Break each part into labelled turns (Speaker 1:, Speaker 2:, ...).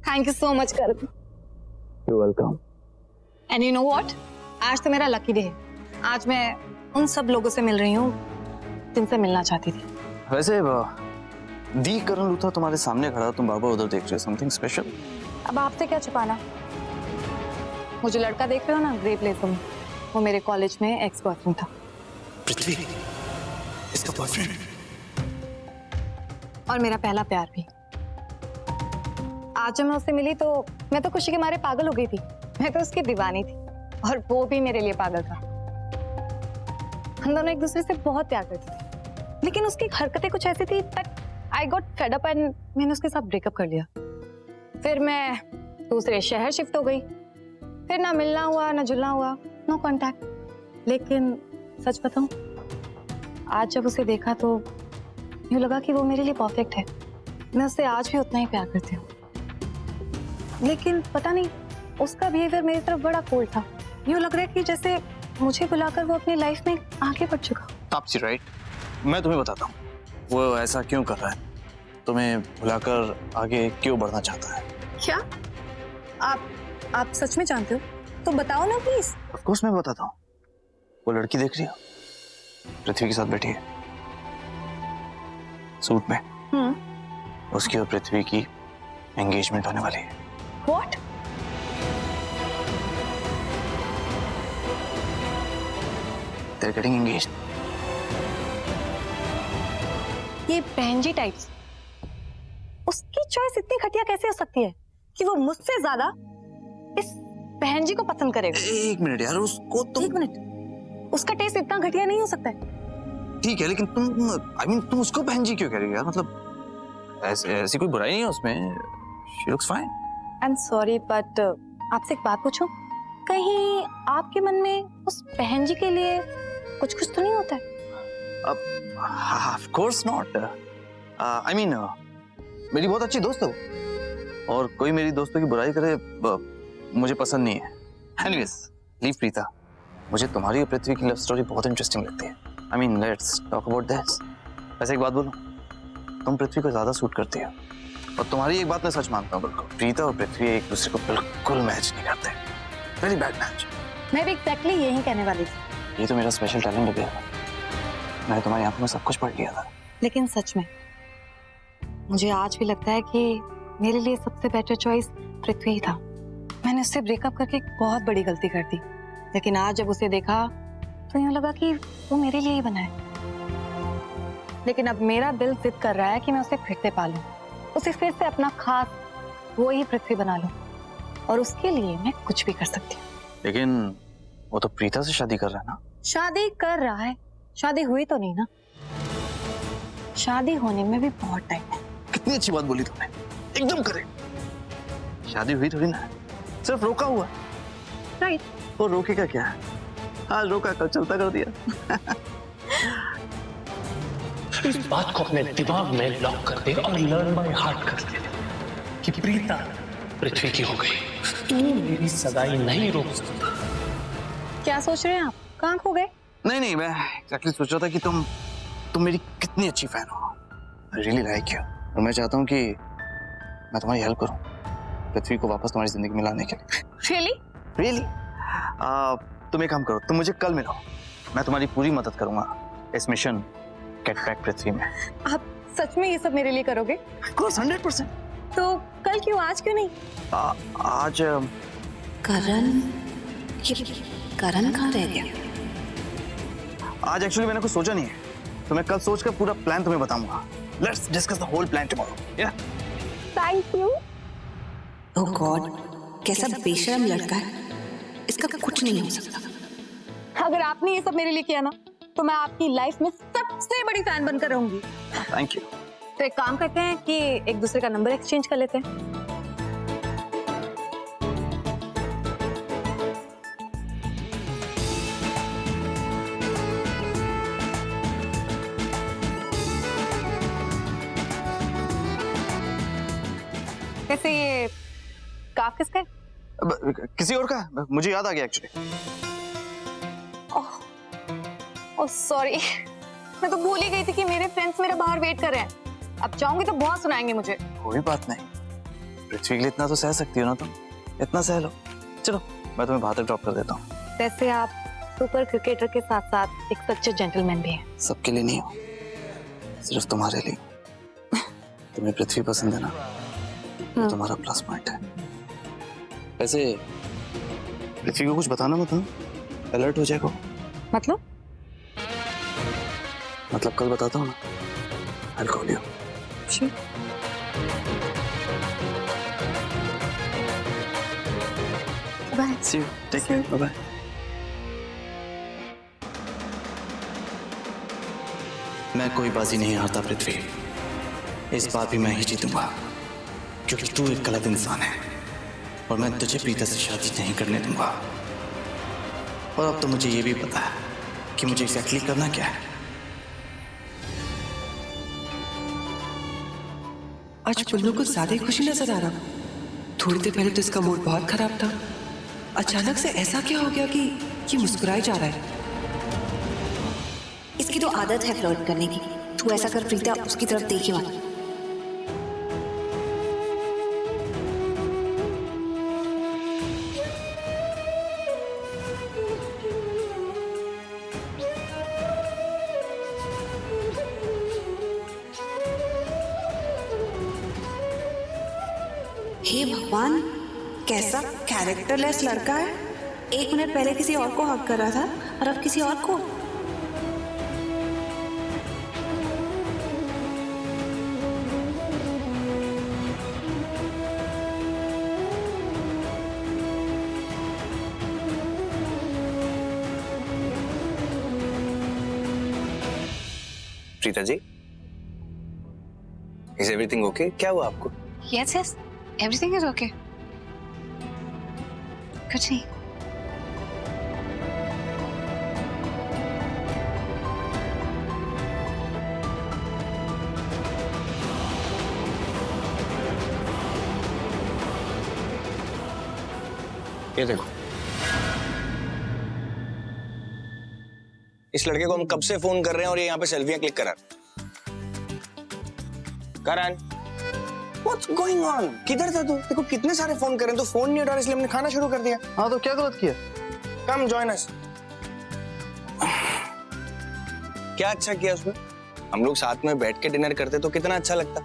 Speaker 1: Thank you so much कर।
Speaker 2: You welcome.
Speaker 1: And you know what, आज तो मेरा लकी डे है। आज मैं उन सब लोगों से मिल रही हूँ जिनसे मिलना चाहती थी।
Speaker 2: वैसे दी करण लूथा तुम्हारे सामने खड़ा, तुम बाबा उधर देख रहे हो, समथिंग स्पेशल?
Speaker 1: अब आपसे क्या छुपाना। वो जो लड़का देख रहे हो ना ग्रे प्लेस में, वो मेरे कॉलेज में एक्स बॉयफ्रेंड था।
Speaker 3: पृथ्वी, इसका बॉयफ्रेंड?
Speaker 1: और मेरा पहला प्यार भी। आज जब मैं उससे मिली तो मैं तो खुशी के मारे पागल हो गई थी। मैं तो उसकी दीवानी थी और वो भी मेरे लिए पागल था। हम दोनों एक दूसरे से बहुत प्यार करते थे, लेकिन उसकी हरकतें कुछ ऐसी थी that I got fed up and मैंने उसके साथ ब्रेकअप कर लिया। फिर मैं दूसरे शहर शिफ्ट हो गई, फिर ना मिलना हुआ ना जुलना हुआ, नो कांटेक्ट। लेकिन सच बताऊं, आज जब उसे देखा तो यूं लगा कि वो मेरे लिए परफेक्ट है। मैं उससे आज भी उतना ही प्यार करती हूँ, लेकिन पता नहीं उसका बिहेवियर मेरी तरफ बड़ा कोल्ड था। यूं लग रहा है कि जैसे मुझे बुलाकर वो अपनी लाइफ में आगे बढ़ चुका।
Speaker 2: तापसी राइट, मैं तुम्हें बताता हूँ वो ऐसा क्यों कर रहा है, तुम्हें बुलाकर आगे क्यों बढ़ना चाहता है।
Speaker 1: क्या आप सच में जानते हो? तो बताओ ना प्लीज।
Speaker 2: ऑफ कोर्स मैं बताता हूँ। वो लड़की देख रही हो, पृथ्वी के साथ बैठी है सूट में। उसकी और पृथ्वी की एंगेजमेंट होने वाली है।
Speaker 1: व्हाट?
Speaker 2: They're getting engaged.
Speaker 1: ये बहन जी टाइप्स, उसकी चॉइस इतनी घटिया कैसे हो सकती है कि वो मुझसे ज्यादा इस बहन जी को पसंद करेगा?
Speaker 2: एक मिनट यार, उसको तुम।
Speaker 1: एक मिनट, उसका टेस्ट इतना घटिया नहीं हो सकता है।
Speaker 2: ठीक है, लेकिन तुम उसको बहन जी क्यों कह रही हो यार? मतलब ऐसी कोई बुराई नहीं है उसमें। She looks fine.
Speaker 1: I am sorry but आपसे एक बात पूछूं? कहीं आपके मन में उस बहन जी के लिए कुछ तो नहीं होता है?
Speaker 2: Of course not. I mean, मेरी बहुत अच्छी दोस्त है वो, और कोई मेरी दोस्तों की बुराई करे मुझे पसंद नहीं है। Anyways, leave Preeta. मुझे तुम्हारी और पृथ्वी की लव स्टोरी बहुत इंटरेस्टिंग लगती है। I mean, let's talk about this. वैसे एक बात बोलूं, तुम पृथ्वी को ज्यादा सूट करती हो, और तुम्हारी एक बात मैं सच मानता हूँ, बिल्कुल प्रीता और पृथ्वी एक दूसरे को बिल्कुल मैच नहीं करते। Very bad match.
Speaker 1: मैं भी एग्जैक्टली यही कहने वाली थी।
Speaker 2: ये तो मेरा स्पेशल टैलेंट है भैया। मैंने तुम्हारी आंखों में सब कुछ पढ़ लिया था।
Speaker 1: लेकिन सच में मुझे आज भी लगता है कि मेरे लिए सबसे बेटर चॉइस पृथ्वी ही था। मैंने उससे ब्रेकअप करके एक बहुत बड़ी गलती कर दी, लेकिन आज जब उसे देखा तो यूं लगा कि वो मेरे लिए ही बना है। लेकिन अब मेरा दिल जिद कर रहा है कि मैं उसे फिर से पालूं, उसे फिर से अपना खास वो ही पृथ्वी बना लूं, और उसके लिए मैं कुछ भी कर सकती हूँ।
Speaker 2: लेकिन वो तो प्रीता से शादी कर रहा है ना?
Speaker 1: शादी कर रहा है, शादी हुई तो नहीं ना। शादी होने में भी बहुत टाइम है।
Speaker 2: कितनी अच्छी बात बोली तुमने, एकदम करेक्ट। शादी हुई थोड़ी ना, सिर्फ रोका हुआ।
Speaker 1: राइट।
Speaker 2: वो रोकेगा क्या? आज रोका, कल चलता कर दिया।
Speaker 3: इस बात को अपने दिमाग में लॉक कर दे और लर्न बाय हार्ट कर दे कि प्रीता पृथ्वी की हो गई। तू मेरी सगाई नहीं रोक सकता।
Speaker 1: क्या सोच रहे हैं आप? कहाँ खो गए?
Speaker 2: नहीं, मैं एक्चुअली सोच रहा था कि तुम मेरी कितनी अच्छी फैन हो। आई रियली लाइक यू, और मैं चाहता हूँ कि मैं तुम्हारी हेल्प करूँ पृथ्वी को वापस तुम्हारी जिंदगी में लाने के लिए। रियली? तुम एक काम करो, तुम मुझे कल मिलो, मैं तुम्हारी पूरी मदद करूंगा इस मिशन गेट बैक पृथ्वी में।
Speaker 1: आप सच में ये सब मेरे लिए करोगे?
Speaker 2: Of course, 100%।
Speaker 1: तो कल क्यों, आज क्यों नहीं?
Speaker 2: आज
Speaker 1: करण कहाँ रह गया?
Speaker 2: आज एक्चुअली मैंने कुछ सोचा नहीं है, तो मैं कल सोचकर पूरा प्लान तुम्हें बताऊंगा। Let's discuss the whole plan tomorrow. Yeah?
Speaker 1: Thank you.
Speaker 4: Oh god, कैसा बेशर्म लड़का है, इसका कुछ नहीं हो सकता।
Speaker 1: अगर आपने ये सब मेरे लिए किया ना, तो मैं आपकी लाइफ में सबसे बड़ी फैन बनकर रहूंगी।
Speaker 2: Thank you.
Speaker 1: तो एक काम करते हैं कि एक दूसरे का नंबर एक्सचेंज कर लेते हैं। कैसे, ये काफ किसका है?
Speaker 2: किसी और का? मुझे याद आ गया एक्चुअली।
Speaker 1: ओह सॉरी, मैं तो भूल ही गई थी कि मेरे फ्रेंड्स मेरे बाहर वेट कर रहे हैं। अब जाऊंगी तो बहुत सुनाएंगे मुझे।
Speaker 2: कोई बात नहीं, पृथ्वी के लिए इतना तो सह सकती हो ना तुम, इतना सह लो। चलो मैं तुम्हें वहां तक ड्रॉप कर देता हूँ।
Speaker 1: वैसे आप सुपर क्रिकेटर के साथ साथ एक सच्चे जेंटलमैन भी हैं।
Speaker 2: सबके लिए नहीं हो, सिर्फ तुम्हारे लिए। तुम्हें पृथ्वी पसंद है ना, तो तुम्हारा प्लस पॉइंट है। वैसे पृथ्वी को कुछ बताना मत, अलर्ट हो जाएगा।
Speaker 1: मतलब
Speaker 2: कल बताता हूँ ना। I'll call you.
Speaker 1: Sure. Bye.
Speaker 2: See you. Take care. Bye bye. मैं कोई बाजी नहीं हारता पृथ्वी, इस बार भी मैं ही जीतूंगा, क्योंकि तू एक गलत इंसान है और मैं तुझे प्रीता से शादी नहीं करने दूंगा। और अब तो मुझे ये भी पता है कि मुझे एग्जैक्टली करना क्या है।
Speaker 5: आज पुल्लू को ज्यादा ही खुशी नजर आ रहा। थोड़ी देर पहले तो इसका मूड बहुत खराब था, अचानक से ऐसा क्या हो गया कि ये मुस्कुराए जा रहा है।
Speaker 4: इसकी तो आदत है फ्लर्ट करने की। तू ऐसा कर प्रीता, उसकी तरफ देखी मत। हे भगवान, कैसा कैरेक्टरलेस लड़का है। 1 मिनट पहले किसी और को हक कर रहा था और अब किसी और को।
Speaker 6: Preeta ji, is everything okay? क्या हुआ आपको?
Speaker 1: Yes, yes. Everything is okay. कुछ नहीं।
Speaker 6: ये देखो, इस लड़के को हम कब से फोन कर रहे हैं और ये यहाँ पे सेल्फियां क्लिक करा। करण, What's going on? किधर था तू? देखो कितने सारे फोन कर रहे हैं, तो फोन नहीं उठा रहा, इसलिए हमने खाना शुरू कर दिया।
Speaker 2: हाँ तो क्या गलत किया?
Speaker 6: Come join us. क्या अच्छा किया उसमें? हम लोग साथ में बैठ के डिनर करते तो कितना अच्छा लगता।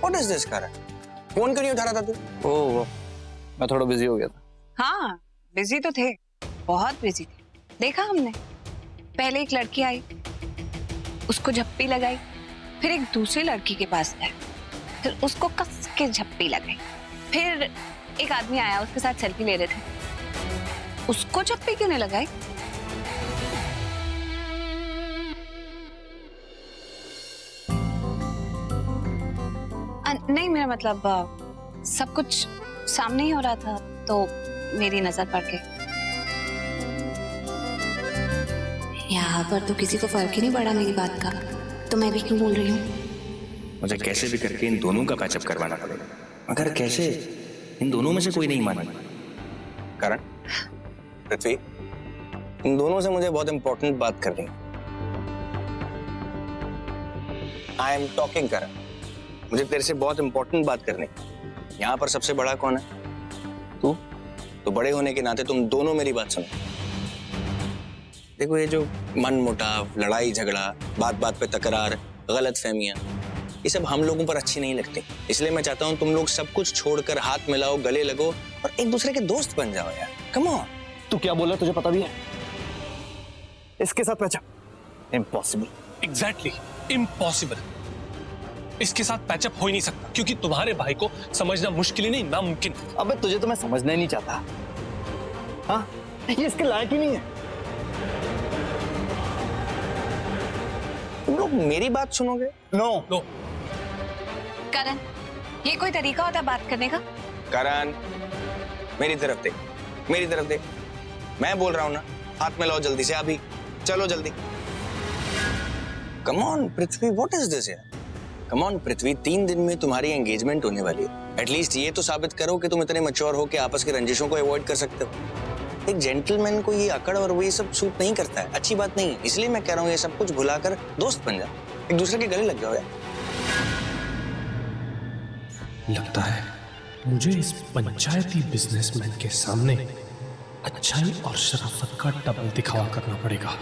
Speaker 6: What is this Karan? Phone क्यों नहीं उठा रहा था तू?
Speaker 2: ओह, मैं थोड़ा बिजी हो गया था।
Speaker 7: हाँ, बिजी तो थे, बहुत बिजी थे। देखा हमने, पहले एक लड़की आई, उसको झप्पी लगाई, फिर एक दूसरी लड़की के पास गए, फिर उसको कस के झप्पी लगाई, फिर एक आदमी आया, उसके साथ सेल्फी ले रहे थे, उसको झप्पी क्यों नहीं लगाई? नहीं, मेरा मतलब सब कुछ सामने ही हो रहा था तो मेरी नजर पड़ गई।
Speaker 4: यहाँ पर तो किसी को फर्क ही नहीं पड़ा मेरी बात का, तो मैं भी क्यों बोल रही हूँ।
Speaker 6: मुझे कैसे भी करके इन दोनों का पैचअप करवाना पड़ेगा, मगर कैसे? इन दोनों में से कोई नहीं मानेगा। करण, पृथ्वी, इन दोनों से मुझे बहुत इंपॉर्टेंट बात करनी है। आई एम टॉकिंग करण, मुझे तेरे से बहुत इंपॉर्टेंट बात करनी है। यहाँ पर सबसे बड़ा कौन है? तू। तो बड़े होने के नाते तुम दोनों मेरी बात सुनो। देखो, ये जो मन मुटाव, लड़ाई झगड़ा, बात बात पे तकरार, गलत फहमियां, ये सब हम लोगों पर अच्छी नहीं लगती। इसलिए मैं चाहता हूँ तुम लोग सब कुछ छोड़कर हाथ मिलाओ, गले लगो और एक दूसरे के दोस्त बन जाओ यार। Come on.
Speaker 2: तू क्या बोल रहा है तुझे पता भी है? इसके साथ पैचअप इम्पॉसिबल।
Speaker 3: Exactly, impossible. इसके साथ पैचअप हो ही नहीं सकता, क्योंकि तुम्हारे भाई को समझना मुश्किल ही नहीं, नामुमकिन।
Speaker 2: अबे तुझे तो मैं समझना ही नहीं चाहता। हाँ, ये इसके लायक ही नहीं है।
Speaker 6: तुम लोग मेरी बात सुनोगे?
Speaker 2: No
Speaker 3: no.
Speaker 7: करण, ये कोई तरीका होता है बात करने का?
Speaker 6: करण, मेरी तरफ देख, मेरी तरफ देख। मैं बोल रहा हूँ ना, हाथ में लाओ जल्दी से, अभी चलो जल्दी। Come on Prithvi, what is this यार? कम ऑन पृथ्वी, 3 दिन में तुम्हारी एंगेजमेंट होने वाली है। एटलीस्ट ये तो साबित करो कि तुम इतने मैच्योर हो कि आपस की रंजिशों को अवॉइड कर सकते हो। एक जेंटलमैन को ये अकड़ और वो ये सब सूट नहीं करता है, अच्छी बात नहीं है। इसलिए मैं कह रहा हूँ ये सब कुछ भुलाकर दोस्त बन जाओ, एक दूसरे के गले लग जाओ यार।
Speaker 2: लगता है
Speaker 3: मुझे इस पंचायती बिजनेसमैन के सामने अच्छाई और शराफत का डबल दिखावा करना पड़ेगा।